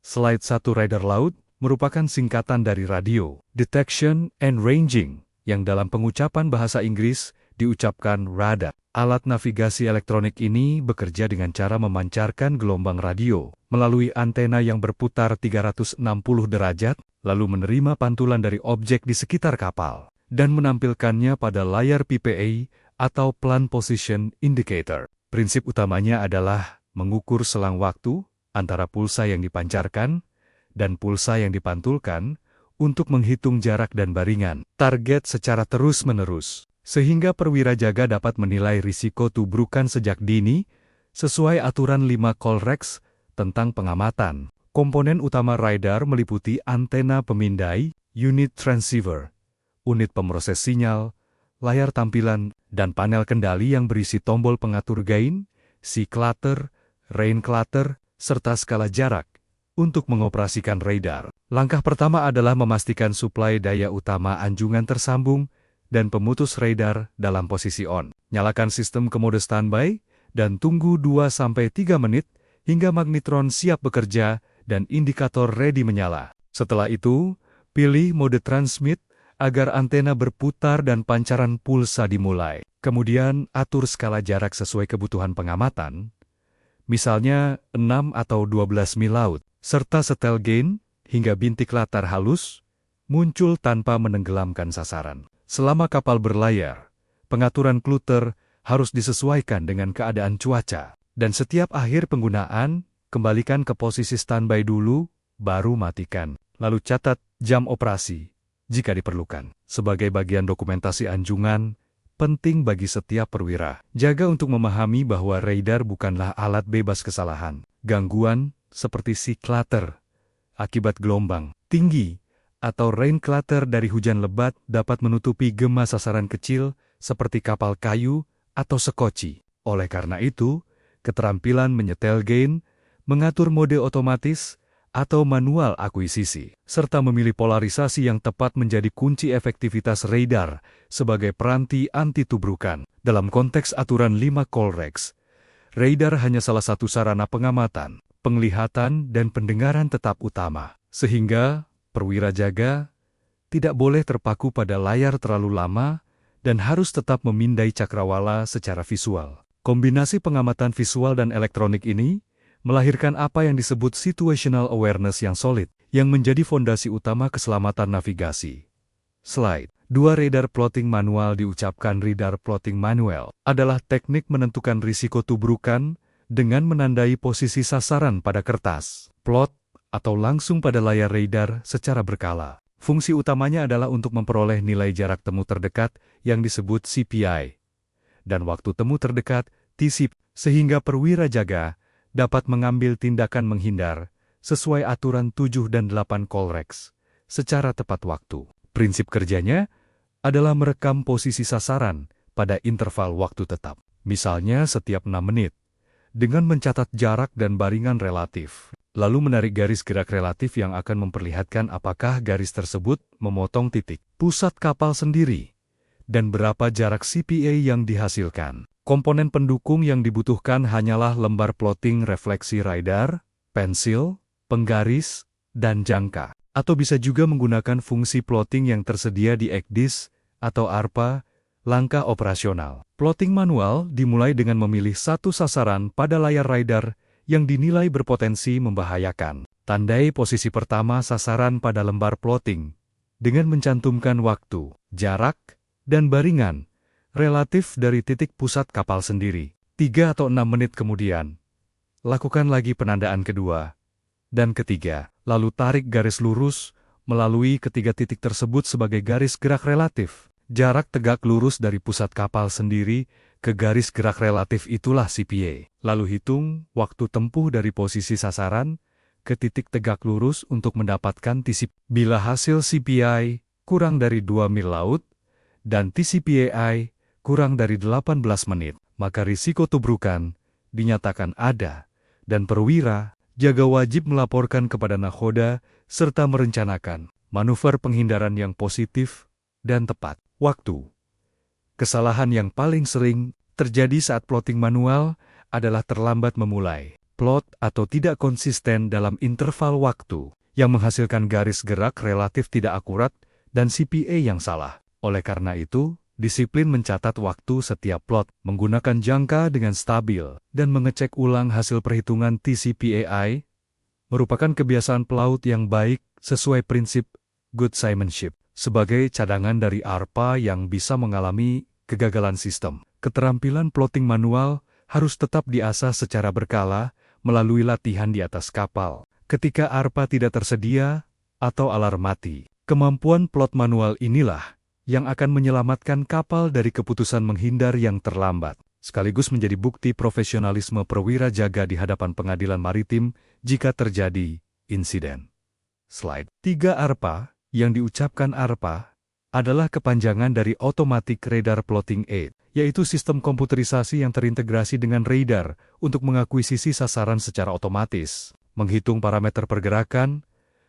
Slide 1 Radar laut merupakan singkatan dari Radio Detection and Ranging, yang dalam pengucapan bahasa Inggris diucapkan radar. Alat navigasi elektronik ini bekerja dengan cara memancarkan gelombang radio melalui antena yang berputar 360 derajat, lalu menerima pantulan dari objek di sekitar kapal, dan menampilkannya pada layar PPA atau Plan Position Indicator. Prinsip utamanya adalah mengukur selang waktu antara pulsa yang dipancarkan dan pulsa yang dipantulkan untuk menghitung jarak dan baringan target secara terus-menerus, sehingga perwira jaga dapat menilai risiko tubrukan sejak dini sesuai aturan 5 Colrex tentang pengamatan. Komponen utama radar meliputi antena pemindai, unit transceiver, unit pemroses sinyal, layar tampilan, dan panel kendali yang berisi tombol pengatur gain, sea clutter, rain clutter, serta skala jarak untuk mengoperasikan radar. Langkah pertama adalah memastikan suplai daya utama anjungan tersambung dan pemutus radar dalam posisi on. Nyalakan sistem ke mode standby dan tunggu 2-3 menit hingga magnetron siap bekerja dan indikator ready menyala. Setelah itu, pilih mode transmit agar antena berputar dan pancaran pulsa dimulai. Kemudian, atur skala jarak sesuai kebutuhan pengamatan, misalnya 6 atau 12 mil laut, serta setel gain hingga bintik latar halus muncul tanpa menenggelamkan sasaran. Selama kapal berlayar, pengaturan kluter harus disesuaikan dengan keadaan cuaca, dan setiap akhir penggunaan, kembalikan ke posisi standby dulu, baru matikan. Lalu catat jam operasi jika diperlukan. Sebagai bagian dokumentasi anjungan, penting bagi setiap perwira jaga untuk memahami bahwa radar bukanlah alat bebas kesalahan. Gangguan seperti sea clutter akibat gelombang tinggi atau rain clutter dari hujan lebat dapat menutupi gema sasaran kecil seperti kapal kayu atau sekoci. Oleh karena itu, keterampilan menyetel gain, mengatur mode otomatis, atau manual akuisisi, serta memilih polarisasi yang tepat menjadi kunci efektivitas radar sebagai peranti anti-tubrukan. Dalam konteks aturan 5 Colrex, radar hanya salah satu sarana pengamatan, penglihatan, dan pendengaran tetap utama, sehingga perwira jaga tidak boleh terpaku pada layar terlalu lama dan harus tetap memindai cakrawala secara visual. Kombinasi pengamatan visual dan elektronik ini melahirkan apa yang disebut situational awareness yang solid, yang menjadi fondasi utama keselamatan navigasi. Slide 2 Radar plotting manual diucapkan radar plotting manual adalah teknik menentukan risiko tubrukan dengan menandai posisi sasaran pada kertas, plot, atau langsung pada layar radar secara berkala. Fungsi utamanya adalah untuk memperoleh nilai jarak temu terdekat yang disebut CPI, dan waktu temu terdekat TCP, sehingga perwira jaga dapat mengambil tindakan menghindar sesuai aturan 7 dan 8 Colrex secara tepat waktu. Prinsip kerjanya adalah merekam posisi sasaran pada interval waktu tetap, misalnya setiap 6 menit, dengan mencatat jarak dan baringan relatif, lalu menarik garis gerak relatif yang akan memperlihatkan apakah garis tersebut memotong titik pusat kapal sendiri dan berapa jarak CPA yang dihasilkan. Komponen pendukung yang dibutuhkan hanyalah lembar plotting refleksi radar, pensil, penggaris, dan jangka. Atau bisa juga menggunakan fungsi plotting yang tersedia di ECDIS atau ARPA, langkah operasional. Plotting manual dimulai dengan memilih satu sasaran pada layar radar yang dinilai berpotensi membahayakan. Tandai posisi pertama sasaran pada lembar plotting dengan mencantumkan waktu, jarak, dan baringan relatif dari titik pusat kapal sendiri. 3 atau 6 menit kemudian, lakukan lagi penandaan kedua dan ketiga, lalu tarik garis lurus melalui ketiga titik tersebut sebagai garis gerak relatif. Jarak tegak lurus dari pusat kapal sendiri ke garis gerak relatif itulah CPA. Lalu hitung waktu tempuh dari posisi sasaran ke titik tegak lurus untuk mendapatkan TCP. Bila hasil CPI kurang dari 2 mil laut dan TCPAI kurang dari 18 menit, maka risiko tubrukan dinyatakan ada, dan perwira jaga wajib melaporkan kepada nakhoda serta merencanakan manuver penghindaran yang positif dan tepat waktu. Kesalahan yang paling sering terjadi saat plotting manual adalah terlambat memulai. plot atau tidak konsisten dalam interval waktu, yang menghasilkan garis gerak relatif tidak akurat dan CPA yang salah. Oleh karena itu, disiplin mencatat waktu setiap plot, menggunakan jangka dengan stabil, dan mengecek ulang hasil perhitungan TCPAI, merupakan kebiasaan pelaut yang baik sesuai prinsip good seamanship. Sebagai cadangan dari ARPA yang bisa mengalami kegagalan sistem, keterampilan plotting manual harus tetap diasah secara berkala melalui latihan di atas kapal. Ketika ARPA tidak tersedia atau alarm mati, kemampuan plot manual inilah yang akan menyelamatkan kapal dari keputusan menghindar yang terlambat, sekaligus menjadi bukti profesionalisme perwira jaga di hadapan pengadilan maritim jika terjadi insiden. Slide 3. ARPA, yang diucapkan ARPA, adalah kepanjangan dari Automatic Radar Plotting Aid, yaitu sistem komputerisasi yang terintegrasi dengan radar untuk mengakuisisi sasaran secara otomatis, menghitung parameter pergerakan,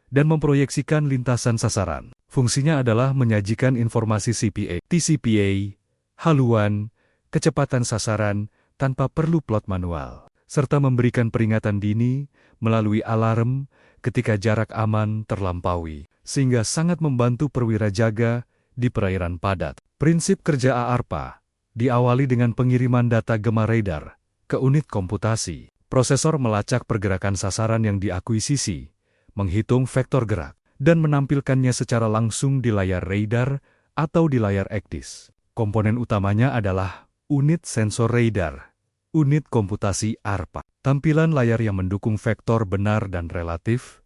dan memproyeksikan lintasan sasaran. Fungsinya adalah menyajikan informasi CPA, TCPA, haluan, kecepatan sasaran tanpa perlu plot manual, serta memberikan peringatan dini melalui alarm ketika jarak aman terlampaui, sehingga sangat membantu perwira jaga di perairan padat. Prinsip kerja ARPA diawali dengan pengiriman data gema radar ke unit komputasi. Prosesor melacak pergerakan sasaran yang diakuisisi, menghitung vektor gerak, dan menampilkannya secara langsung di layar radar atau di layar ECDIS. Komponen utamanya adalah unit sensor radar, unit komputasi ARPA, tampilan layar yang mendukung vektor benar dan relatif,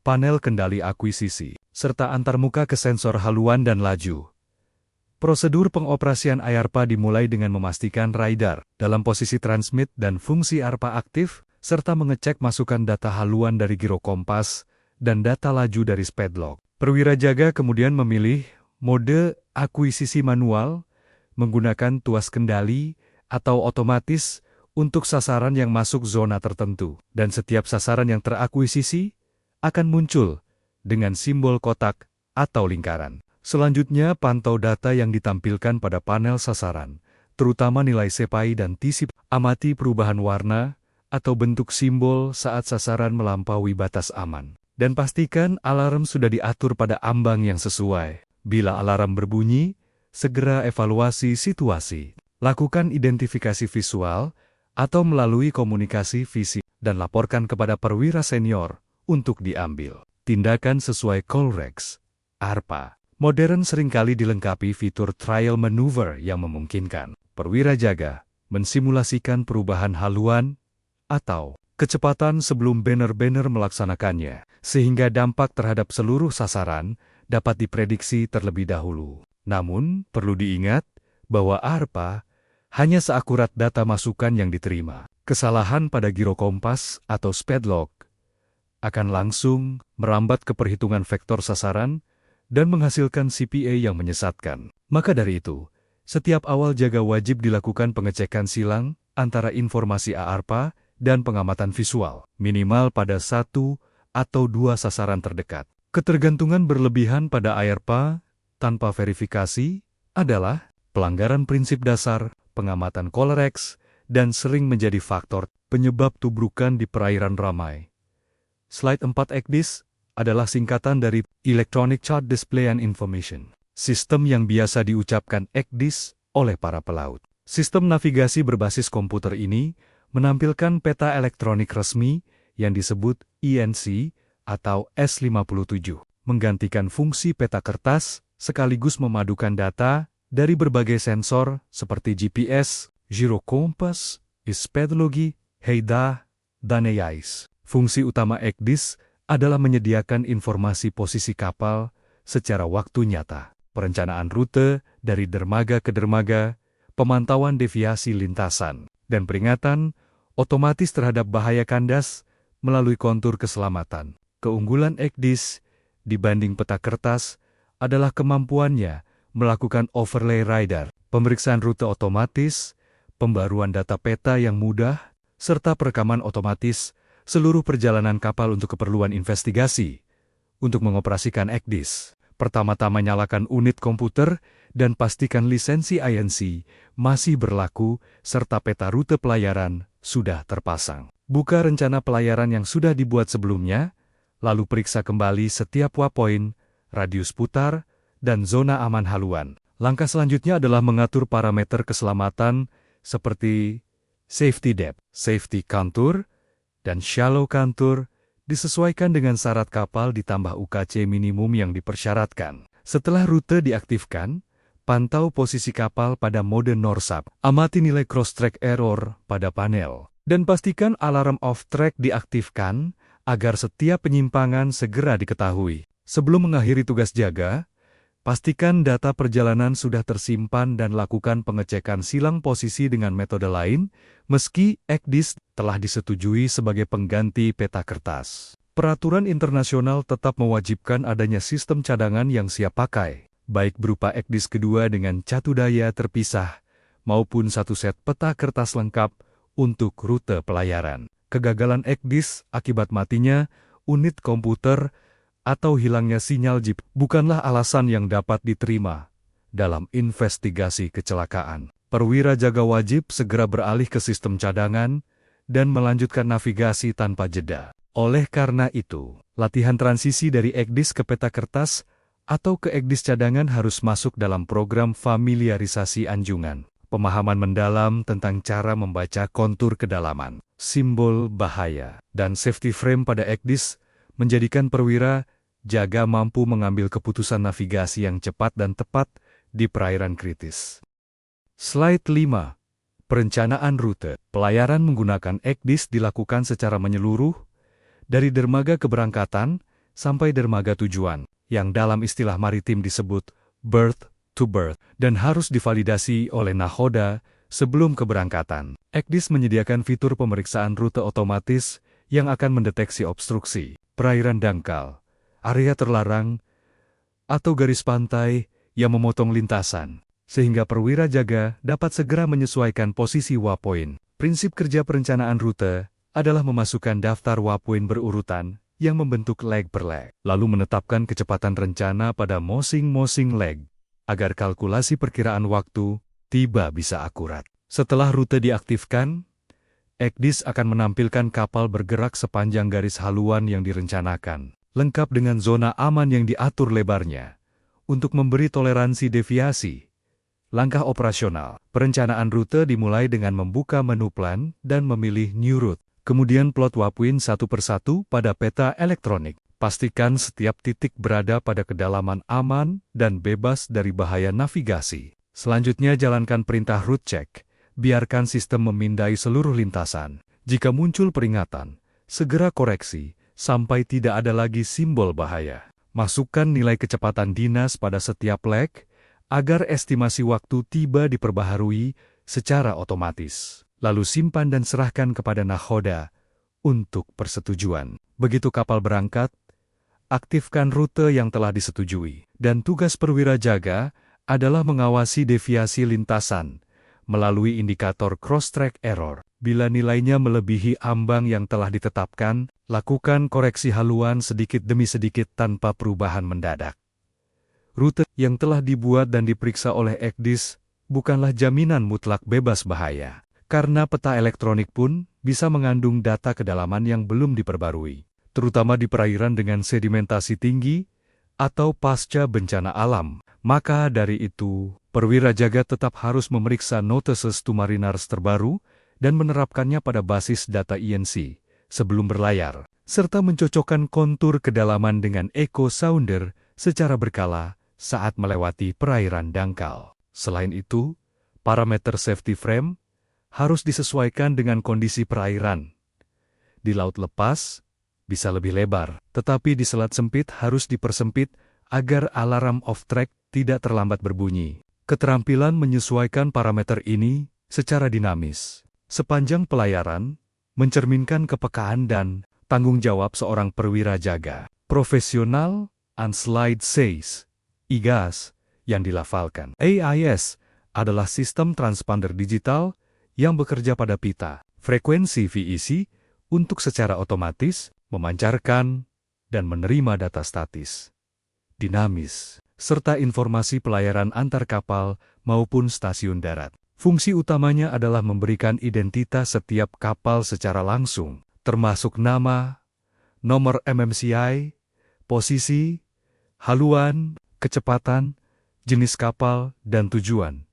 panel kendali akuisisi, serta antarmuka ke sensor haluan dan laju. Prosedur pengoperasian ARPA dimulai dengan memastikan radar dalam posisi transmit dan fungsi ARPA aktif, serta mengecek masukan data haluan dari giro kompas dan data laju dari speedlog. Perwira jaga kemudian memilih mode akuisisi manual, menggunakan tuas kendali atau otomatis untuk sasaran yang masuk zona tertentu, dan setiap sasaran yang terakuisisi akan muncul dengan simbol kotak atau lingkaran. Selanjutnya, pantau data yang ditampilkan pada panel sasaran, terutama nilai CPI dan TCP. Amati perubahan warna atau bentuk simbol saat sasaran melampaui batas aman. Dan pastikan alarm sudah diatur pada ambang yang sesuai. Bila alarm berbunyi, segera evaluasi situasi. Lakukan identifikasi visual atau melalui komunikasi fisik dan laporkan kepada perwira senior untuk diambil tindakan sesuai Colrex. ARPA modern seringkali dilengkapi fitur trial maneuver yang memungkinkan perwira jaga mensimulasikan perubahan haluan atau kecepatan sebelum benar-benar melaksanakannya, sehingga dampak terhadap seluruh sasaran dapat diprediksi terlebih dahulu. Namun, perlu diingat bahwa ARPA hanya seakurat data masukan yang diterima. Kesalahan pada giro kompas atau speedlog akan langsung merambat ke perhitungan vektor sasaran dan menghasilkan CPA yang menyesatkan. Maka dari itu, setiap awal jaga wajib dilakukan pengecekan silang antara informasi ARPA dan pengamatan visual, minimal pada 1 atau 2 sasaran terdekat. Ketergantungan berlebihan pada ARPA tanpa verifikasi adalah pelanggaran prinsip dasar pengamatan Colrex dan sering menjadi faktor penyebab tubrukan di perairan ramai. Slide 4. ECDIS adalah singkatan dari Electronic Chart Display and Information, sistem yang biasa diucapkan ECDIS oleh para pelaut. Sistem navigasi berbasis komputer ini menampilkan peta elektronik resmi yang disebut ENC atau S57, menggantikan fungsi peta kertas sekaligus memadukan data dari berbagai sensor seperti GPS, giro kompas, speedlogi, radar, dan AIS. Fungsi utama ECDIS adalah menyediakan informasi posisi kapal secara waktu nyata, perencanaan rute dari dermaga ke dermaga, pemantauan deviasi lintasan, dan peringatan otomatis terhadap bahaya kandas melalui kontur keselamatan. Keunggulan ECDIS dibanding peta kertas adalah kemampuannya melakukan overlay radar, pemeriksaan rute otomatis, pembaruan data peta yang mudah, serta perekaman otomatis seluruh perjalanan kapal untuk keperluan investigasi. Untuk mengoperasikan ECDIS, pertama-tama nyalakan unit komputer dan pastikan lisensi INC masih berlaku serta peta rute pelayaran sudah terpasang. Buka rencana pelayaran yang sudah dibuat sebelumnya, lalu periksa kembali setiap waypoint, radius putar, dan zona aman haluan. Langkah selanjutnya adalah mengatur parameter keselamatan seperti safety depth, safety contour, dan shallow contour disesuaikan dengan syarat kapal ditambah UKC minimum yang dipersyaratkan. Setelah rute diaktifkan, pantau posisi kapal pada mode NORSAP. Amati nilai cross-track error pada panel. Dan pastikan alarm off-track diaktifkan agar setiap penyimpangan segera diketahui. Sebelum mengakhiri tugas jaga, pastikan data perjalanan sudah tersimpan dan lakukan pengecekan silang posisi dengan metode lain, meski ECDIS telah disetujui sebagai pengganti peta kertas. Peraturan internasional tetap mewajibkan adanya sistem cadangan yang siap pakai, baik berupa ECDIS kedua dengan catu daya terpisah, maupun satu set peta kertas lengkap untuk rute pelayaran. Kegagalan ECDIS akibat matinya unit komputer atau hilangnya sinyal JIP bukanlah alasan yang dapat diterima dalam investigasi kecelakaan. Perwira jaga wajib segera beralih ke sistem cadangan dan melanjutkan navigasi tanpa jeda. Oleh karena itu, latihan transisi dari ECDIS ke peta kertas atau ke ECDIS cadangan harus masuk dalam program familiarisasi anjungan. Pemahaman mendalam tentang cara membaca kontur kedalaman, simbol bahaya, dan safety frame pada ECDIS menjadikan perwira jaga mampu mengambil keputusan navigasi yang cepat dan tepat di perairan kritis. Slide 5. Perencanaan rute. Pelayaran menggunakan ECDIS dilakukan secara menyeluruh, dari dermaga keberangkatan sampai dermaga tujuan, yang dalam istilah maritim disebut berth to berth, dan harus divalidasi oleh nahoda sebelum keberangkatan. ECDIS menyediakan fitur pemeriksaan rute otomatis yang akan mendeteksi obstruksi, perairan dangkal, area terlarang, atau garis pantai yang memotong lintasan, sehingga perwira jaga dapat segera menyesuaikan posisi waypoint. Prinsip kerja perencanaan rute adalah memasukkan daftar waypoint berurutan yang membentuk leg per leg, lalu menetapkan kecepatan rencana pada masing-masing leg, agar kalkulasi perkiraan waktu tiba bisa akurat. Setelah rute diaktifkan, ECDIS akan menampilkan kapal bergerak sepanjang garis haluan yang direncanakan, lengkap dengan zona aman yang diatur lebarnya, untuk memberi toleransi deviasi. Langkah operasional, perencanaan rute dimulai dengan membuka menu plan dan memilih New Route. Kemudian plot waypoint satu persatu pada peta elektronik. Pastikan setiap titik berada pada kedalaman aman dan bebas dari bahaya navigasi. Selanjutnya jalankan perintah route check. Biarkan sistem memindai seluruh lintasan. Jika muncul peringatan, segera koreksi sampai tidak ada lagi simbol bahaya. Masukkan nilai kecepatan dinas pada setiap leg agar estimasi waktu tiba diperbaharui secara otomatis. Lalu simpan dan serahkan kepada nahoda untuk persetujuan. Begitu kapal berangkat, aktifkan rute yang telah disetujui. Dan tugas perwira jaga adalah mengawasi deviasi lintasan melalui indikator cross-track error. Bila nilainya melebihi ambang yang telah ditetapkan, lakukan koreksi haluan sedikit demi sedikit tanpa perubahan mendadak. Rute yang telah dibuat dan diperiksa oleh ECDIS bukanlah jaminan mutlak bebas bahaya. Karena peta elektronik pun bisa mengandung data kedalaman yang belum diperbarui, terutama di perairan dengan sedimentasi tinggi atau pasca bencana alam. Maka dari itu, perwira jaga tetap harus memeriksa notices to mariners terbaru dan menerapkannya pada basis data INC sebelum berlayar, serta mencocokkan kontur kedalaman dengan echo sounder secara berkala saat melewati perairan dangkal. Selain itu, parameter safety frame harus disesuaikan dengan kondisi perairan. Di laut lepas, bisa lebih lebar, tetapi di selat sempit harus dipersempit agar alarm off-track tidak terlambat berbunyi. Keterampilan menyesuaikan parameter ini secara dinamis sepanjang pelayaran mencerminkan kepekaan dan tanggung jawab seorang perwira jaga profesional. And slide says, IGAS yang dilafalkan. AIS adalah sistem transponder digital yang bekerja pada pita, frekuensi VEC, untuk secara otomatis memancarkan dan menerima data statis, dinamis, serta informasi pelayaran antar kapal maupun stasiun darat. Fungsi utamanya adalah memberikan identitas setiap kapal secara langsung, termasuk nama, nomor MMCI, posisi, haluan, kecepatan, jenis kapal, dan tujuan,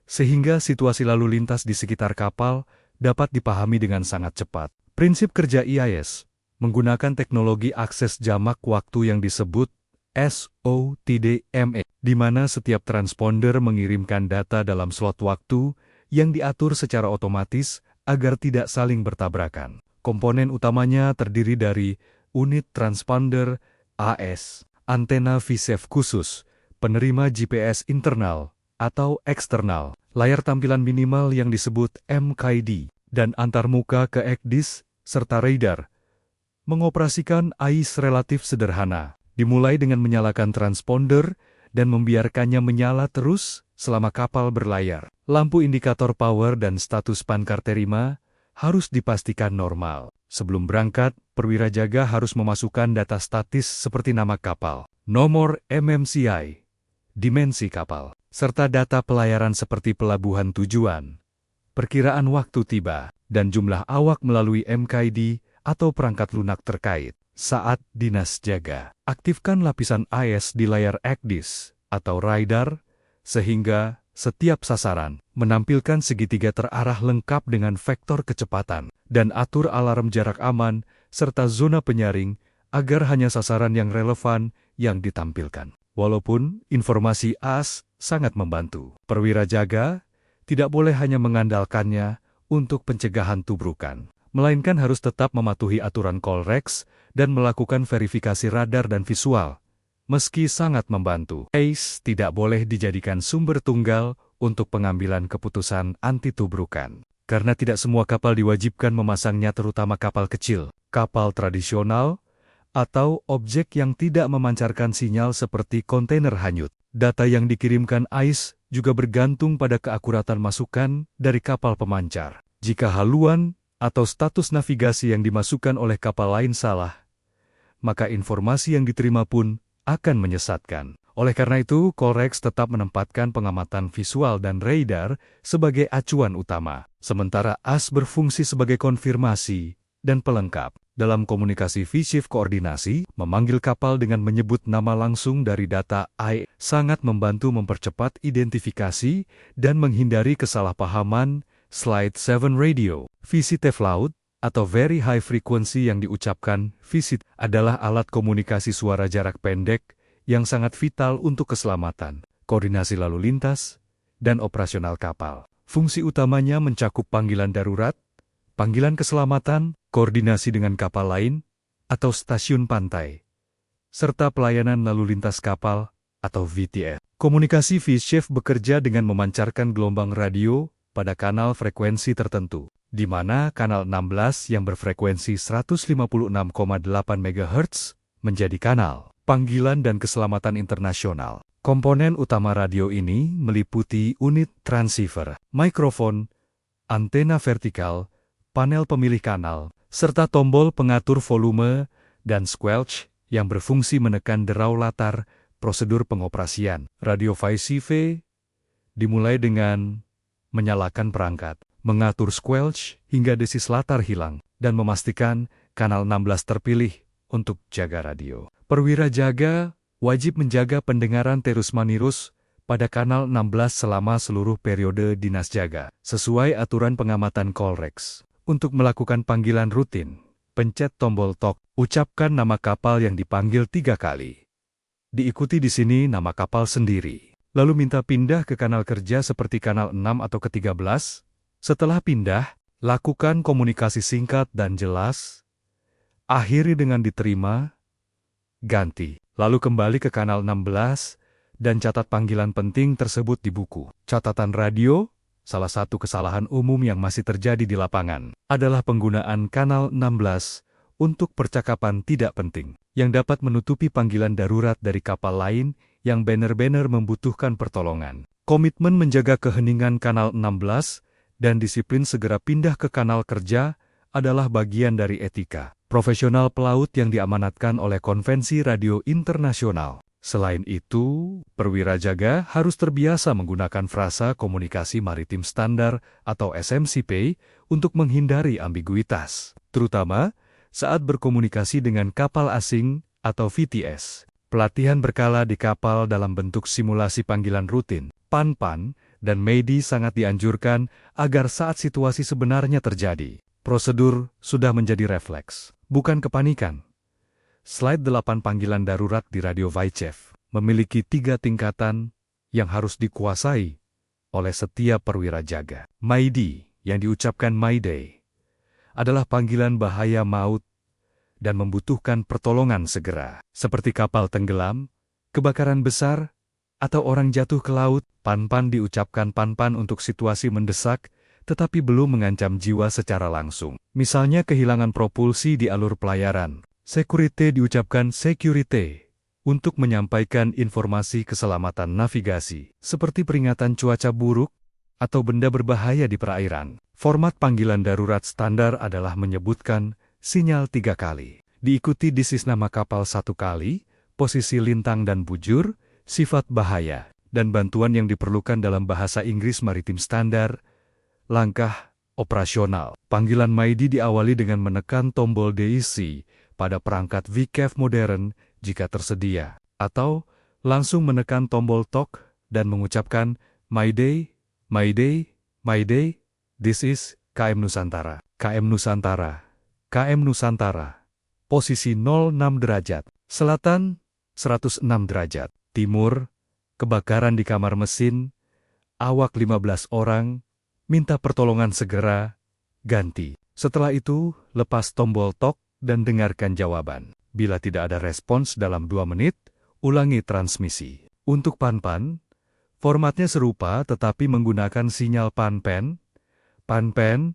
sehingga situasi lalu lintas di sekitar kapal dapat dipahami dengan sangat cepat. Prinsip kerja IIS menggunakan teknologi akses jamak waktu yang disebut SOTDMA, di mana setiap transponder mengirimkan data dalam slot waktu yang diatur secara otomatis agar tidak saling bertabrakan. Komponen utamanya terdiri dari unit transponder AS, antena VSAV khusus, penerima GPS internal atau eksternal, layar tampilan minimal yang disebut MKD, dan antarmuka ke ECDIS, serta radar. Mengoperasikan AIS relatif sederhana, dimulai dengan menyalakan transponder dan membiarkannya menyala terus selama kapal berlayar. Lampu indikator power dan status pankar terima harus dipastikan normal. Sebelum berangkat, perwira jaga harus memasukkan data statis seperti nama kapal, nomor MMCI, dimensi kapal, serta data pelayaran seperti pelabuhan tujuan, perkiraan waktu tiba, dan jumlah awak melalui MKD atau perangkat lunak terkait. Saat dinas jaga, aktifkan lapisan AIS di layar ECDIS atau radar, sehingga setiap sasaran menampilkan segitiga terarah lengkap dengan vektor kecepatan, dan atur alarm jarak aman serta zona penyaring agar hanya sasaran yang relevan yang ditampilkan. Walaupun informasi AS sangat membantu, perwira jaga tidak boleh hanya mengandalkannya untuk pencegahan tubrukan, melainkan harus tetap mematuhi aturan Colrex dan melakukan verifikasi radar dan visual. Meski sangat membantu, AIS tidak boleh dijadikan sumber tunggal untuk pengambilan keputusan anti-tubrukan. Karena tidak semua kapal diwajibkan memasangnya, terutama kapal kecil, kapal tradisional, atau objek yang tidak memancarkan sinyal seperti kontainer hanyut. Data yang dikirimkan AIS juga bergantung pada keakuratan masukan dari kapal pemancar. Jika haluan atau status navigasi yang dimasukkan oleh kapal lain salah, maka informasi yang diterima pun akan menyesatkan. Oleh karena itu, Colrex tetap menempatkan pengamatan visual dan radar sebagai acuan utama, sementara AS berfungsi sebagai konfirmasi dan pelengkap. Dalam komunikasi V-Shift koordinasi, memanggil kapal dengan menyebut nama langsung dari data AI sangat membantu mempercepat identifikasi dan menghindari kesalahpahaman. Slide 7 Radio. VCTF laut atau Very High Frequency yang diucapkan VCT adalah alat komunikasi suara jarak pendek yang sangat vital untuk keselamatan, koordinasi lalu lintas, dan operasional kapal. Fungsi utamanya mencakup panggilan darurat, panggilan keselamatan, koordinasi dengan kapal lain, atau stasiun pantai, serta pelayanan lalu lintas kapal atau VTF. Komunikasi V-Shift bekerja dengan memancarkan gelombang radio pada kanal frekuensi tertentu, di mana kanal 16 yang berfrekuensi 156,8 MHz menjadi kanal panggilan dan keselamatan internasional. Komponen utama radio ini meliputi unit transceiver, mikrofon, antena vertikal, panel pemilih kanal, serta tombol pengatur volume dan squelch yang berfungsi menekan derau latar prosedur pengoperasian. Radio VCV dimulai dengan menyalakan perangkat, mengatur squelch hingga desis latar hilang, dan memastikan kanal 16 terpilih untuk jaga radio. Perwira jaga wajib menjaga pendengaran terus-menerus pada kanal 16 selama seluruh periode dinas jaga, sesuai aturan pengamatan Colrex. Untuk melakukan panggilan rutin, pencet tombol TOK, ucapkan nama kapal yang dipanggil 3 kali. Diikuti di sini nama kapal sendiri. Lalu minta pindah ke kanal kerja seperti kanal 6 atau ke-13. Setelah pindah, lakukan komunikasi singkat dan jelas. Akhiri dengan diterima, ganti. Lalu kembali ke kanal 16 dan catat panggilan penting tersebut di buku. Catatan radio, salah satu kesalahan umum yang masih terjadi di lapangan adalah penggunaan kanal 16 untuk percakapan tidak penting, yang dapat menutupi panggilan darurat dari kapal lain yang benar-benar membutuhkan pertolongan. Komitmen menjaga keheningan kanal 16 dan disiplin segera pindah ke kanal kerja adalah bagian dari etika profesional pelaut yang diamanatkan oleh Konvensi Radio Internasional. Selain itu, perwira jaga harus terbiasa menggunakan frasa komunikasi maritim standar atau SMCP untuk menghindari ambiguitas, terutama saat berkomunikasi dengan kapal asing atau VTS. Pelatihan berkala di kapal dalam bentuk simulasi panggilan rutin, PAN-PAN, dan MEDI sangat dianjurkan agar saat situasi sebenarnya terjadi, prosedur sudah menjadi refleks, bukan kepanikan. Slide 8 panggilan darurat di radio VHF memiliki 3 tingkatan yang harus dikuasai oleh setiap perwira jaga. MAIDI, yang diucapkan Mayday, adalah panggilan bahaya maut dan membutuhkan pertolongan segera. Seperti kapal tenggelam, kebakaran besar, atau orang jatuh ke laut. PAN-PAN diucapkan PAN-PAN untuk situasi mendesak, tetapi belum mengancam jiwa secara langsung. Misalnya kehilangan propulsi di alur pelayaran. Security diucapkan Security untuk menyampaikan informasi keselamatan navigasi, seperti peringatan cuaca buruk atau benda berbahaya di perairan. Format panggilan darurat standar adalah menyebutkan sinyal 3 kali, diikuti disis nama kapal 1 kali, posisi lintang dan bujur, sifat bahaya, dan bantuan yang diperlukan dalam bahasa Inggris maritim standar. Langkah operasional. Panggilan MAIDI diawali dengan menekan tombol DEC pada perangkat VCAF modern jika tersedia, atau langsung menekan tombol TOC dan mengucapkan Mayday, Mayday, Mayday, this is KM Nusantara, KM Nusantara, KM Nusantara. Posisi 06 derajat, selatan 106 derajat, timur, kebakaran di kamar mesin, awak 15 orang, minta pertolongan segera, ganti. Setelah itu, lepas tombol TOC dan dengarkan jawaban. Bila tidak ada respons dalam 2 menit, ulangi transmisi. Untuk PAN-PAN, formatnya serupa tetapi menggunakan sinyal PAN-PAN, PAN-PAN,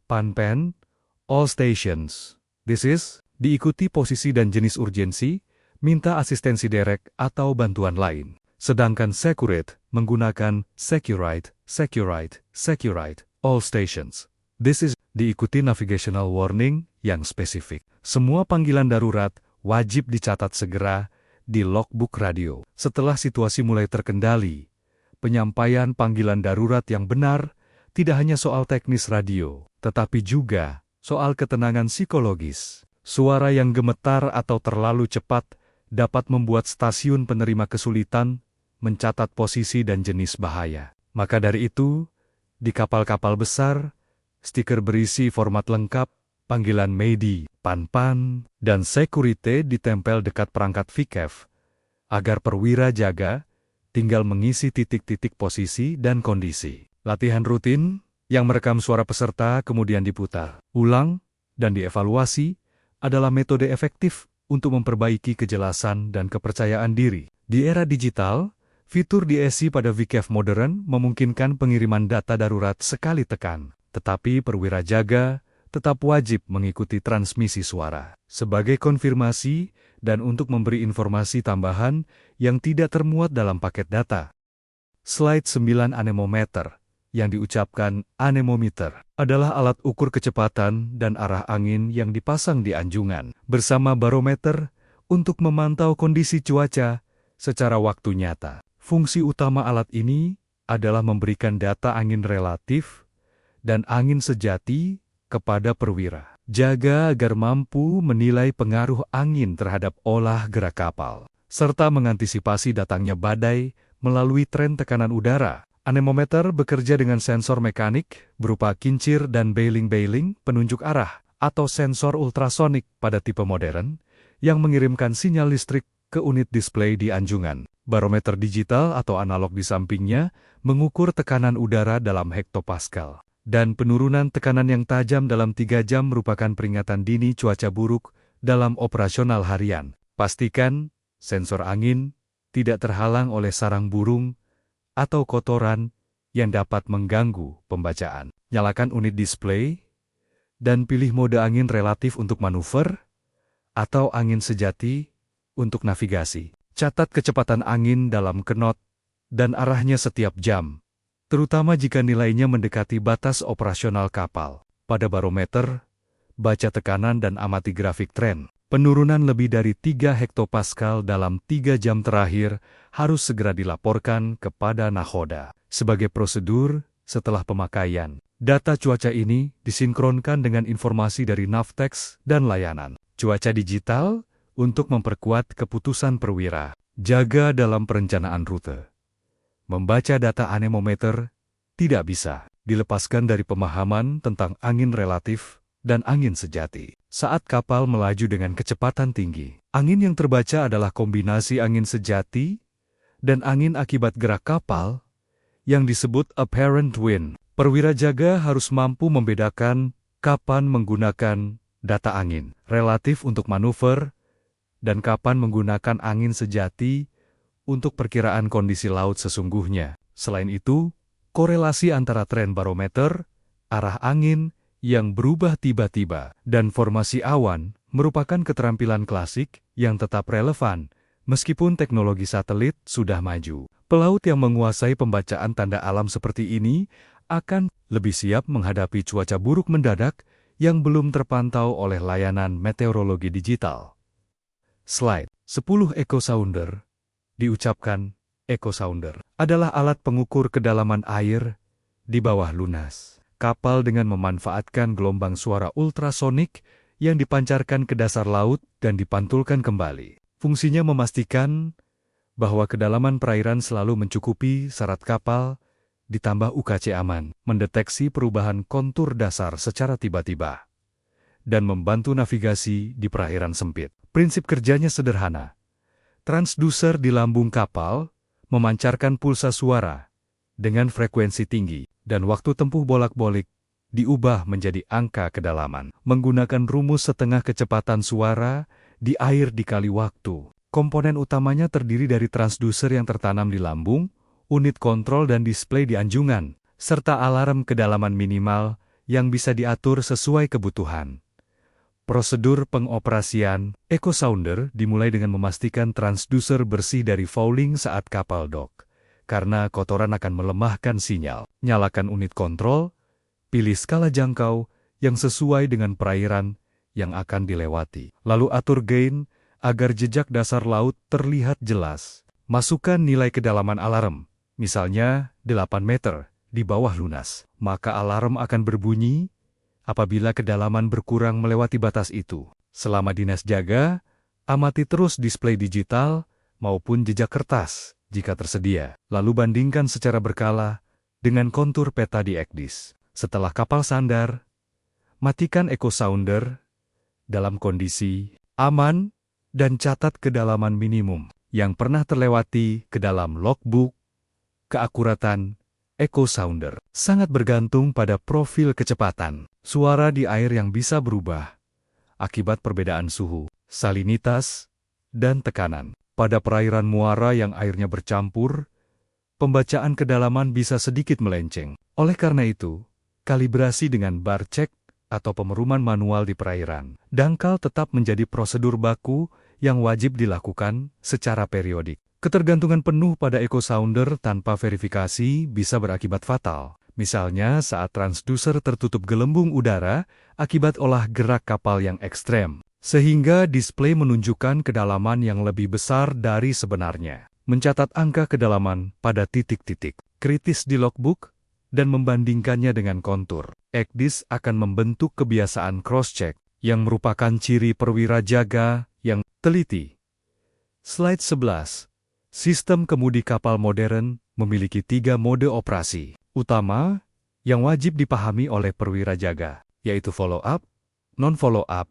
PAN-PAN, all stations. This is, diikuti posisi dan jenis urgensi, minta asistensi derek atau bantuan lain. Sedangkan Securite menggunakan Securite, Securite, Securite, all stations. This is, diikuti navigational warning yang spesifik. Semua panggilan darurat wajib dicatat segera di logbook radio. Setelah situasi mulai terkendali, penyampaian panggilan darurat yang benar tidak hanya soal teknis radio, tetapi juga soal ketenangan psikologis. Suara yang gemetar atau terlalu cepat dapat membuat stasiun penerima kesulitan mencatat posisi dan jenis bahaya. Maka dari itu, di kapal-kapal besar, stiker berisi format lengkap, panggilan MEDI, PAN-PAN, dan Security ditempel dekat perangkat VCAF, agar perwira jaga tinggal mengisi titik-titik posisi dan kondisi. Latihan rutin, yang merekam suara peserta kemudian diputar ulang dan dievaluasi, adalah metode efektif untuk memperbaiki kejelasan dan kepercayaan diri. Di era digital, fitur DSC pada VCAF modern memungkinkan pengiriman data darurat sekali tekan, tetapi perwira jaga tetap wajib mengikuti transmisi suara sebagai konfirmasi dan untuk memberi informasi tambahan yang tidak termuat dalam paket data. Slide 9 anemometer, yang diucapkan anemometer, adalah alat ukur kecepatan dan arah angin yang dipasang di anjungan bersama barometer untuk memantau kondisi cuaca secara waktu nyata. Fungsi utama alat ini adalah memberikan data angin relatif dan angin sejati kepada perwira jaga agar mampu menilai pengaruh angin terhadap olah gerak kapal, serta mengantisipasi datangnya badai melalui tren tekanan udara. Anemometer bekerja dengan sensor mekanik berupa kincir dan bailing-bailing penunjuk arah atau sensor ultrasonik pada tipe modern yang mengirimkan sinyal listrik ke unit display di anjungan. Barometer digital atau analog di sampingnya mengukur tekanan udara dalam hektopascal. Dan penurunan tekanan yang tajam dalam 3 jam merupakan peringatan dini cuaca buruk dalam operasional harian. Pastikan sensor angin tidak terhalang oleh sarang burung atau kotoran yang dapat mengganggu pembacaan. Nyalakan unit display dan pilih mode angin relatif untuk manuver atau angin sejati untuk navigasi. Catat kecepatan angin dalam knot dan arahnya setiap jam, terutama jika nilainya mendekati batas operasional kapal. Pada barometer, baca tekanan dan amati grafik tren. Penurunan lebih dari 3 hektopascal dalam 3 jam terakhir harus segera dilaporkan kepada nahoda. Sebagai prosedur, setelah pemakaian, data cuaca ini disinkronkan dengan informasi dari Navtex dan layanan cuaca digital untuk memperkuat keputusan perwira jaga dalam perencanaan rute. Membaca data anemometer tidak bisa dilepaskan dari pemahaman tentang angin relatif dan angin sejati. Saat kapal melaju dengan kecepatan tinggi, angin yang terbaca adalah kombinasi angin sejati dan angin akibat gerak kapal yang disebut apparent wind. Perwira jaga harus mampu membedakan kapan menggunakan data angin relatif untuk manuver dan kapan menggunakan angin sejati untuk perkiraan kondisi laut sesungguhnya. Selain itu, korelasi antara tren barometer, arah angin yang berubah tiba-tiba, dan formasi awan merupakan keterampilan klasik yang tetap relevan meskipun teknologi satelit sudah maju. Pelaut yang menguasai pembacaan tanda alam seperti ini akan lebih siap menghadapi cuaca buruk mendadak yang belum terpantau oleh layanan meteorologi digital. Slide 10. Echo Sounder. Diucapkan, Echo Sounder adalah alat pengukur kedalaman air di bawah lunas kapal dengan memanfaatkan gelombang suara ultrasonik yang dipancarkan ke dasar laut dan dipantulkan kembali. Fungsinya memastikan bahwa kedalaman perairan selalu mencukupi syarat kapal, ditambah UKC aman, mendeteksi perubahan kontur dasar secara tiba-tiba, dan membantu navigasi di perairan sempit. Prinsip kerjanya sederhana. Transducer di lambung kapal memancarkan pulsa suara dengan frekuensi tinggi, dan waktu tempuh bolak-balik diubah menjadi angka kedalaman. Menggunakan rumus setengah kecepatan suara di air dikali waktu. Komponen utamanya terdiri dari transducer yang tertanam di lambung, unit kontrol dan display di anjungan, serta alarm kedalaman minimal yang bisa diatur sesuai kebutuhan. Prosedur pengoperasian Echo Sounder dimulai dengan memastikan transducer bersih dari fouling saat kapal dok, karena kotoran akan melemahkan sinyal. Nyalakan unit kontrol, pilih skala jangkau yang sesuai dengan perairan yang akan dilewati. Lalu atur gain agar jejak dasar laut terlihat jelas. Masukkan nilai kedalaman alarm, misalnya 8 meter di bawah lunas. Maka alarm akan berbunyi apabila kedalaman berkurang melewati batas itu. Selama dinas jaga, amati terus display digital maupun jejak kertas jika tersedia. Lalu bandingkan secara berkala dengan kontur peta di ECDIS. Setelah kapal sandar, matikan Echo Sounder dalam kondisi aman dan catat kedalaman minimum yang pernah terlewati ke dalam logbook. Keakuratan Echo Sounder sangat bergantung pada profil kecepatan suara di air yang bisa berubah akibat perbedaan suhu, salinitas, dan tekanan. Pada perairan muara yang airnya bercampur, pembacaan kedalaman bisa sedikit melenceng. Oleh karena itu, kalibrasi dengan bar cek atau pemeruman manual di perairan dangkal tetap menjadi prosedur baku yang wajib dilakukan secara periodik. Ketergantungan penuh pada Echo Sounder tanpa verifikasi bisa berakibat fatal. Misalnya saat transducer tertutup gelembung udara akibat olah gerak kapal yang ekstrem, sehingga display menunjukkan kedalaman yang lebih besar dari sebenarnya. Mencatat angka kedalaman pada titik-titik kritis di logbook dan membandingkannya dengan kontur ECDIS akan membentuk kebiasaan cross-check yang merupakan ciri perwira jaga yang teliti. Slide 11. Sistem kemudi kapal modern memiliki 3 mode operasi utama yang wajib dipahami oleh perwira jaga, yaitu follow-up, non-follow-up,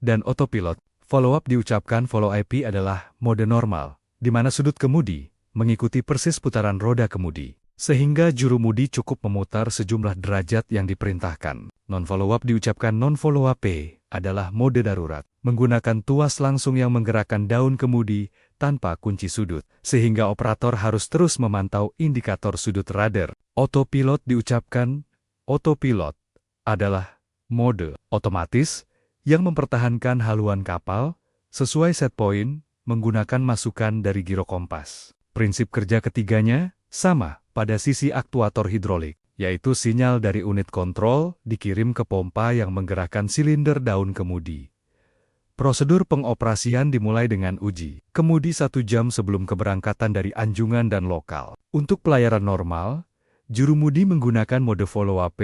dan autopilot. Follow-up diucapkan follow IP adalah mode normal, di mana sudut kemudi mengikuti persis putaran roda kemudi, sehingga jurumudi cukup memutar sejumlah derajat yang diperintahkan. Non-follow-up diucapkan non-follow-up adalah mode darurat, menggunakan tuas langsung yang menggerakkan daun kemudi tanpa kunci sudut, sehingga operator harus terus memantau indikator sudut radar. Autopilot diucapkan, autopilot adalah mode otomatis yang mempertahankan haluan kapal sesuai set point menggunakan masukan dari giro kompas. Prinsip kerja ketiganya sama pada sisi aktuator hidrolik, yaitu sinyal dari unit kontrol dikirim ke pompa yang menggerakkan silinder daun kemudi. Prosedur pengoperasian dimulai dengan uji kemudi 1 jam sebelum keberangkatan dari anjungan dan lokal. Untuk pelayaran normal, jurumudi menggunakan mode follow up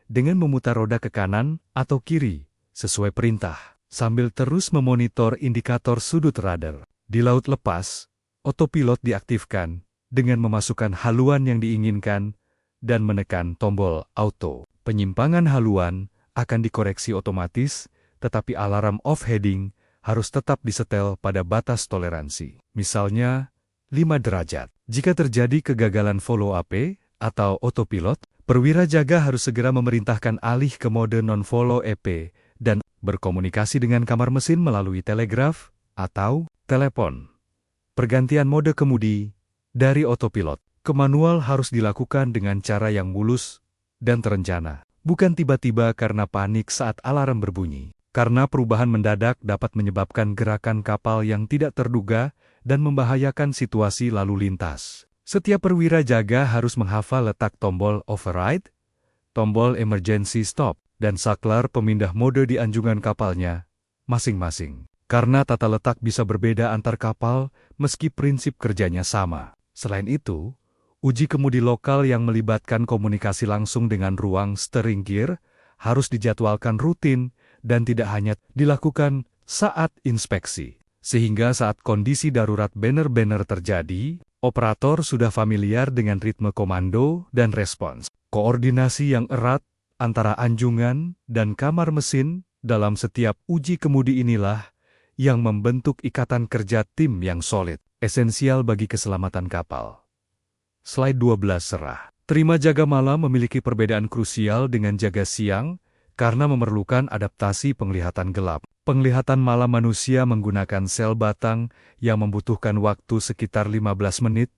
dengan memutar roda ke kanan atau kiri sesuai perintah, sambil terus memonitor indikator sudut radar. Di laut lepas, autopilot diaktifkan dengan memasukkan haluan yang diinginkan dan menekan tombol auto. Penyimpangan haluan akan dikoreksi otomatis, tetapi alarm off-heading harus tetap disetel pada batas toleransi. Misalnya, 5 derajat. Jika terjadi kegagalan follow-up atau autopilot, perwira jaga harus segera memerintahkan alih ke mode non-follow EP dan berkomunikasi dengan kamar mesin melalui telegraf atau telepon. Pergantian mode kemudi dari autopilot ke manual harus dilakukan dengan cara yang mulus dan terencana, bukan tiba-tiba karena panik saat alarm berbunyi. Karena perubahan mendadak dapat menyebabkan gerakan kapal yang tidak terduga dan membahayakan situasi lalu lintas. Setiap perwira jaga harus menghafal letak tombol override, tombol emergency stop, dan saklar pemindah mode di anjungan kapalnya masing-masing. Karena tata letak bisa berbeda antar kapal meski prinsip kerjanya sama. Selain itu, uji kemudi lokal yang melibatkan komunikasi langsung dengan ruang steering gear harus dijadwalkan rutin dan tidak hanya dilakukan saat inspeksi. Sehingga saat kondisi darurat benar-benar terjadi, operator sudah familiar dengan ritme komando dan respons. Koordinasi yang erat antara anjungan dan kamar mesin dalam setiap uji kemudi inilah yang membentuk ikatan kerja tim yang solid, esensial bagi keselamatan kapal. Slide 12 serah. Terima jaga malam memiliki perbedaan krusial dengan jaga siang, karena memerlukan adaptasi penglihatan gelap. Penglihatan malam manusia menggunakan sel batang yang membutuhkan waktu sekitar 15 menit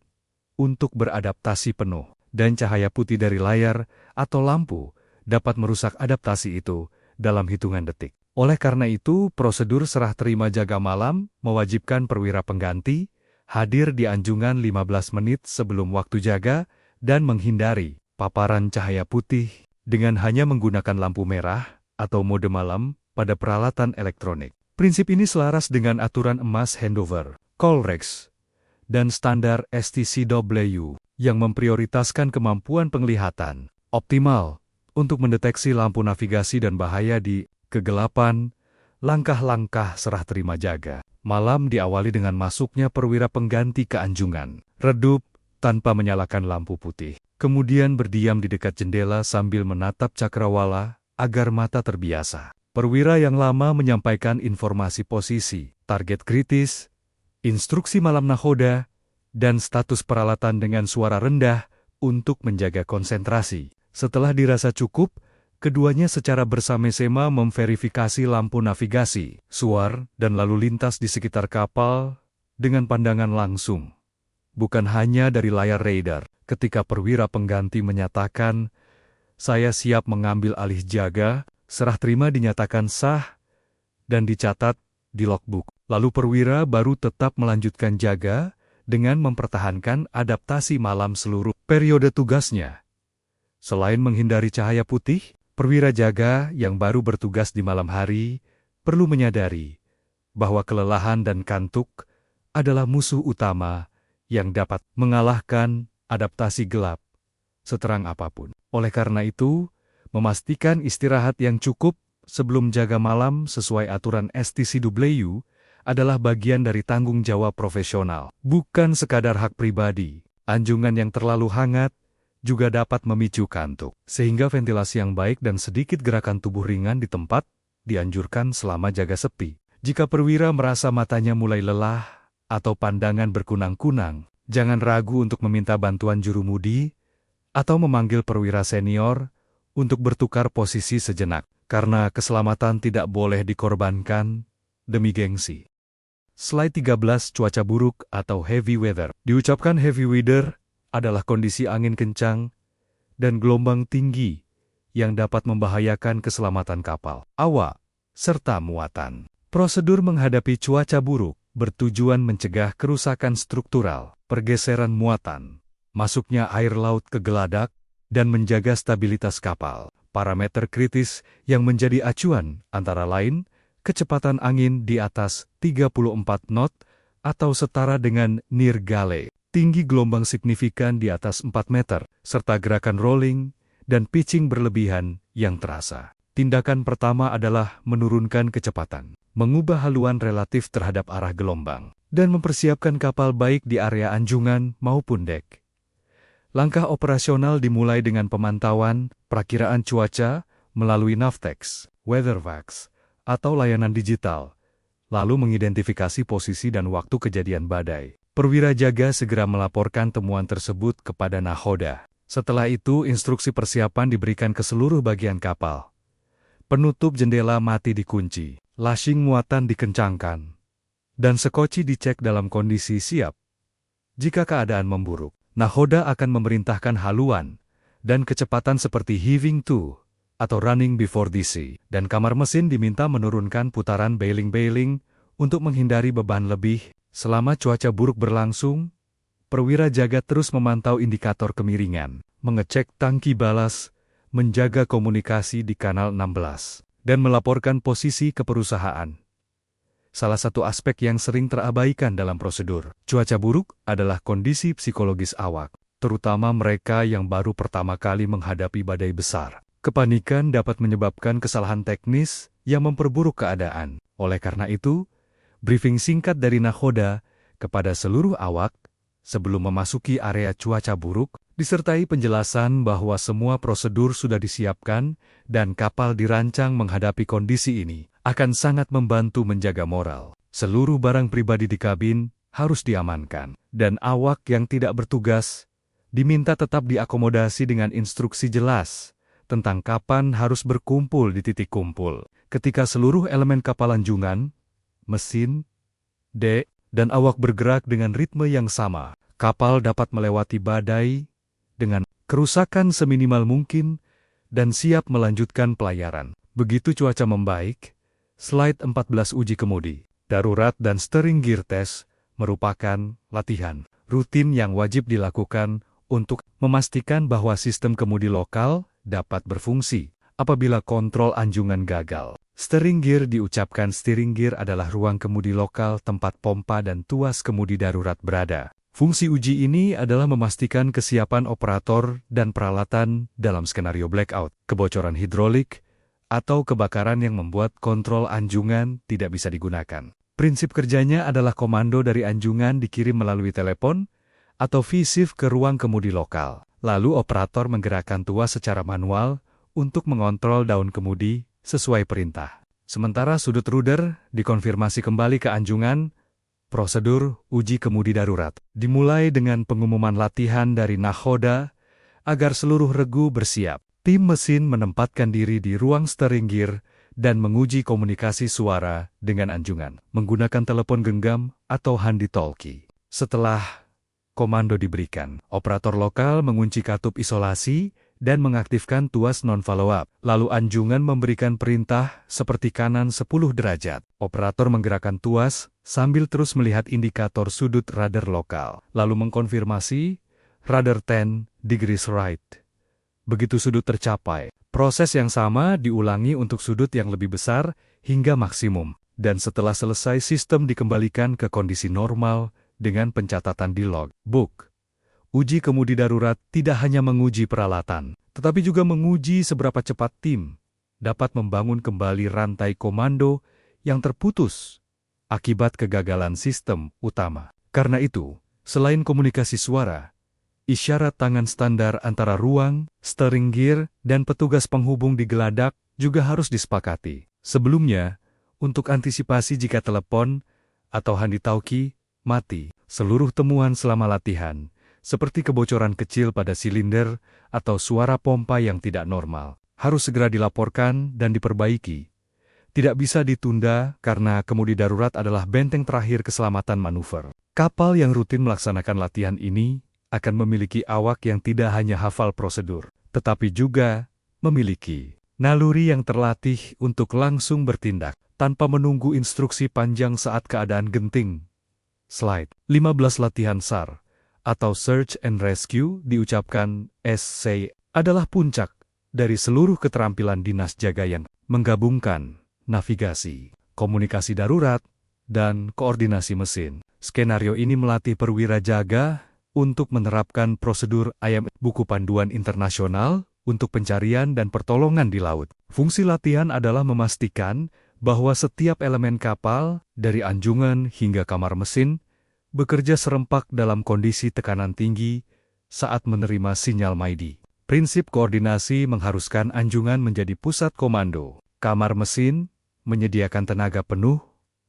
untuk beradaptasi penuh, dan cahaya putih dari layar atau lampu dapat merusak adaptasi itu dalam hitungan detik. Oleh karena itu, prosedur serah terima jaga malam mewajibkan perwira pengganti hadir di anjungan 15 menit sebelum waktu jaga dan menghindari paparan cahaya putih dengan hanya menggunakan lampu merah atau mode malam pada peralatan elektronik. Prinsip ini selaras dengan aturan emas handover, Colrex, dan standar STCW yang memprioritaskan kemampuan penglihatan optimal untuk mendeteksi lampu navigasi dan bahaya di kegelapan. Langkah-langkah serah terima jaga malam diawali dengan masuknya perwira pengganti ke anjungan. Redup tanpa menyalakan lampu putih. Kemudian berdiam di dekat jendela sambil menatap cakrawala agar mata terbiasa. Perwira yang lama menyampaikan informasi posisi, target kritis, instruksi malam nahoda, dan status peralatan dengan suara rendah untuk menjaga konsentrasi. Setelah dirasa cukup, keduanya secara bersama-sama memverifikasi lampu navigasi, suar, dan lalu lintas di sekitar kapal dengan pandangan langsung, bukan hanya dari layar radar. Ketika perwira pengganti menyatakan, "Saya siap mengambil alih jaga," serah terima dinyatakan sah dan dicatat di logbook. Lalu perwira baru tetap melanjutkan jaga dengan mempertahankan adaptasi malam seluruh periode tugasnya. Selain menghindari cahaya putih, perwira jaga yang baru bertugas di malam hari perlu menyadari bahwa kelelahan dan kantuk adalah musuh utama yang dapat mengalahkan adaptasi gelap seterang apapun. Oleh karena itu, memastikan istirahat yang cukup sebelum jaga malam sesuai aturan STCW adalah bagian dari tanggung jawab profesional, bukan sekadar hak pribadi. Anjungan yang terlalu hangat juga dapat memicu kantuk, sehingga ventilasi yang baik dan sedikit gerakan tubuh ringan di tempat dianjurkan selama jaga sepi. Jika perwira merasa matanya mulai lelah atau pandangan berkunang-kunang, jangan ragu untuk meminta bantuan jurumudi atau memanggil perwira senior untuk bertukar posisi sejenak, karena keselamatan tidak boleh dikorbankan demi gengsi. Slide 13 cuaca buruk atau heavy weather. Diucapkan heavy weather adalah kondisi angin kencang dan gelombang tinggi yang dapat membahayakan keselamatan kapal, awak, serta muatan. Prosedur menghadapi cuaca buruk bertujuan mencegah kerusakan struktural, pergeseran muatan, masuknya air laut ke geladak, dan menjaga stabilitas kapal. Parameter kritis yang menjadi acuan antara lain kecepatan angin di atas 34 knot atau setara dengan nirgale, tinggi gelombang signifikan di atas 4 meter, serta gerakan rolling dan pitching berlebihan yang terasa. Tindakan pertama adalah menurunkan kecepatan, mengubah haluan relatif terhadap arah gelombang, dan mempersiapkan kapal baik di area anjungan maupun dek. Langkah operasional dimulai dengan pemantauan, perakiraan cuaca melalui Navtex, WeatherVax, atau layanan digital, lalu mengidentifikasi posisi dan waktu kejadian badai. Perwira jaga segera melaporkan temuan tersebut kepada nahoda. Setelah itu, instruksi persiapan diberikan ke seluruh bagian kapal. Penutup jendela mati dikunci, lashing muatan dikencangkan, dan sekoci dicek dalam kondisi siap. Jika keadaan memburuk, nahoda akan memerintahkan haluan dan kecepatan seperti heaving to atau running before the sea, dan kamar mesin diminta menurunkan putaran bailing-bailing untuk menghindari beban lebih. Selama cuaca buruk berlangsung, perwira jaga terus memantau indikator kemiringan, mengecek tangki balas, menjaga komunikasi di kanal 16, dan melaporkan posisi ke perusahaan. Salah satu aspek yang sering terabaikan dalam prosedur cuaca buruk adalah kondisi psikologis awak, terutama mereka yang baru pertama kali menghadapi badai besar. Kepanikan dapat menyebabkan kesalahan teknis yang memperburuk keadaan. Oleh karena itu, briefing singkat dari nahoda kepada seluruh awak sebelum memasuki area cuaca buruk, disertai penjelasan bahwa semua prosedur sudah disiapkan dan kapal dirancang menghadapi kondisi ini, akan sangat membantu menjaga moral. Seluruh barang pribadi di kabin harus diamankan, dan awak yang tidak bertugas diminta tetap diakomodasi dengan instruksi jelas tentang kapan harus berkumpul di titik kumpul. Ketika seluruh elemen kapal anjungan, mesin, dek, dan awak bergerak dengan ritme yang sama, kapal dapat melewati badai dengan kerusakan seminimal mungkin dan siap melanjutkan pelayaran. Begitu cuaca membaik, slide 14 uji kemudi, darurat dan steering gear test merupakan latihan rutin yang wajib dilakukan untuk memastikan bahwa sistem kemudi lokal dapat berfungsi apabila kontrol anjungan gagal. Steering gear diucapkan steering gear adalah ruang kemudi lokal tempat pompa dan tuas kemudi darurat berada. Fungsi uji ini adalah memastikan kesiapan operator dan peralatan dalam skenario blackout, kebocoran hidrolik, atau kebakaran yang membuat kontrol anjungan tidak bisa digunakan. Prinsip kerjanya adalah komando dari anjungan dikirim melalui telepon atau VSIF ke ruang kemudi lokal. Lalu operator menggerakkan tuas secara manual untuk mengontrol daun kemudi sesuai perintah. Sementara sudut rudder dikonfirmasi kembali ke anjungan. Prosedur uji kemudi darurat dimulai dengan pengumuman latihan dari nahoda agar seluruh regu bersiap. Tim mesin menempatkan diri di ruang steering gear dan menguji komunikasi suara dengan anjungan menggunakan telepon genggam atau handi-talkie. Setelah komando diberikan, operator lokal mengunci katup isolasi dan mengaktifkan tuas non-follow-up. Lalu anjungan memberikan perintah seperti kanan 10 derajat. Operator menggerakkan tuas sambil terus melihat indikator sudut radar lokal, lalu mengkonfirmasi radar 10 degrees right. Begitu sudut tercapai, proses yang sama diulangi untuk sudut yang lebih besar hingga maksimum. Dan setelah selesai, sistem dikembalikan ke kondisi normal dengan pencatatan di log book. Uji kemudi darurat tidak hanya menguji peralatan, tetapi juga menguji seberapa cepat tim dapat membangun kembali rantai komando yang terputus akibat kegagalan sistem utama. Karena itu, selain komunikasi suara, isyarat tangan standar antara ruang, steering gear, dan petugas penghubung di geladak juga harus disepakati. Sebelumnya, untuk antisipasi jika telepon atau handi-talkie mati, seluruh temuan selama latihan, seperti kebocoran kecil pada silinder atau suara pompa yang tidak normal, harus segera dilaporkan dan diperbaiki. Tidak bisa ditunda karena kemudi darurat adalah benteng terakhir keselamatan manuver. Kapal yang rutin melaksanakan latihan ini akan memiliki awak yang tidak hanya hafal prosedur, tetapi juga memiliki naluri yang terlatih untuk langsung bertindak tanpa menunggu instruksi panjang saat keadaan genting. Slide 15 latihan SAR atau Search and Rescue diucapkan SC adalah puncak dari seluruh keterampilan dinas jaga yang menggabungkan navigasi, komunikasi darurat, dan koordinasi mesin. Skenario ini melatih perwira jaga untuk menerapkan prosedur IMS buku panduan internasional untuk pencarian dan pertolongan di laut. Fungsi latihan adalah memastikan bahwa setiap elemen kapal, dari anjungan hingga kamar mesin, bekerja serempak dalam kondisi tekanan tinggi saat menerima sinyal MAIDI. Prinsip koordinasi mengharuskan anjungan menjadi pusat komando, kamar mesin menyediakan tenaga penuh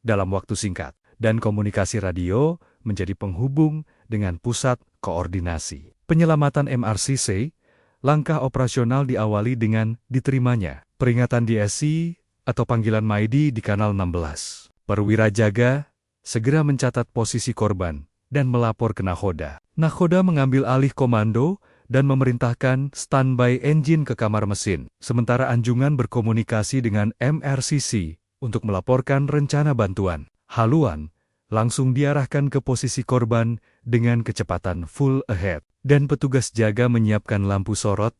dalam waktu singkat, dan komunikasi radio menjadi penghubung dengan pusat koordinasi. Penyelamatan MRCC, langkah operasional diawali dengan diterimanya peringatan DSC atau panggilan MAIDI di kanal 16. Perwira jaga segera mencatat posisi korban dan melapor ke nakhoda. Nakhoda mengambil alih komando dan memerintahkan standby engine ke kamar mesin, sementara anjungan berkomunikasi dengan MRCC untuk melaporkan rencana bantuan. Haluan langsung diarahkan ke posisi korban dengan kecepatan full ahead, dan petugas jaga menyiapkan lampu sorot,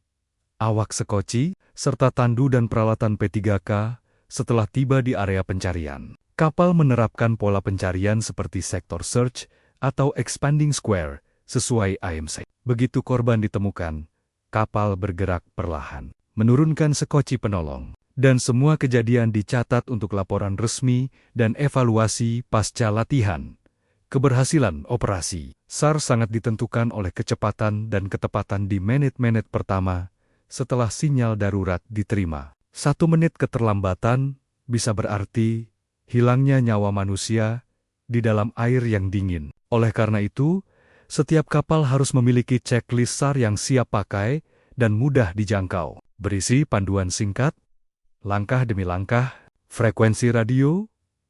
awak sekoci, serta tandu dan peralatan P3K setelah tiba di area pencarian. Kapal menerapkan pola pencarian seperti sector search atau expanding square sesuai IMC. Begitu korban ditemukan, kapal bergerak perlahan, menurunkan sekoci penolong, dan semua kejadian dicatat untuk laporan resmi dan evaluasi pasca latihan. Keberhasilan operasi SAR sangat ditentukan oleh kecepatan dan ketepatan di menit-menit pertama setelah sinyal darurat diterima. 1 menit keterlambatan bisa berarti hilangnya nyawa manusia di dalam air yang dingin. Oleh karena itu, setiap kapal harus memiliki checklist SAR yang siap pakai dan mudah dijangkau. Berisi panduan singkat, langkah demi langkah, frekuensi radio,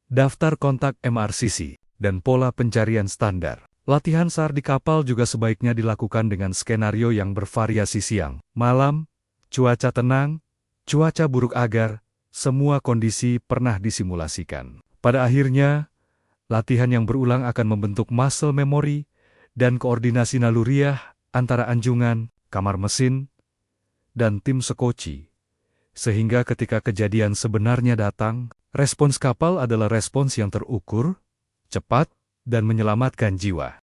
daftar kontak MRCC, dan pola pencarian standar. Latihan SAR di kapal juga sebaiknya dilakukan dengan skenario yang bervariasi siang, malam, cuaca tenang, cuaca buruk agar semua kondisi pernah disimulasikan. Pada akhirnya, latihan yang berulang akan membentuk muscle memory dan koordinasi naluriah antara anjungan, kamar mesin, dan tim sekoci. Sehingga ketika kejadian sebenarnya datang, respons kapal adalah respons yang terukur, cepat, dan menyelamatkan jiwa.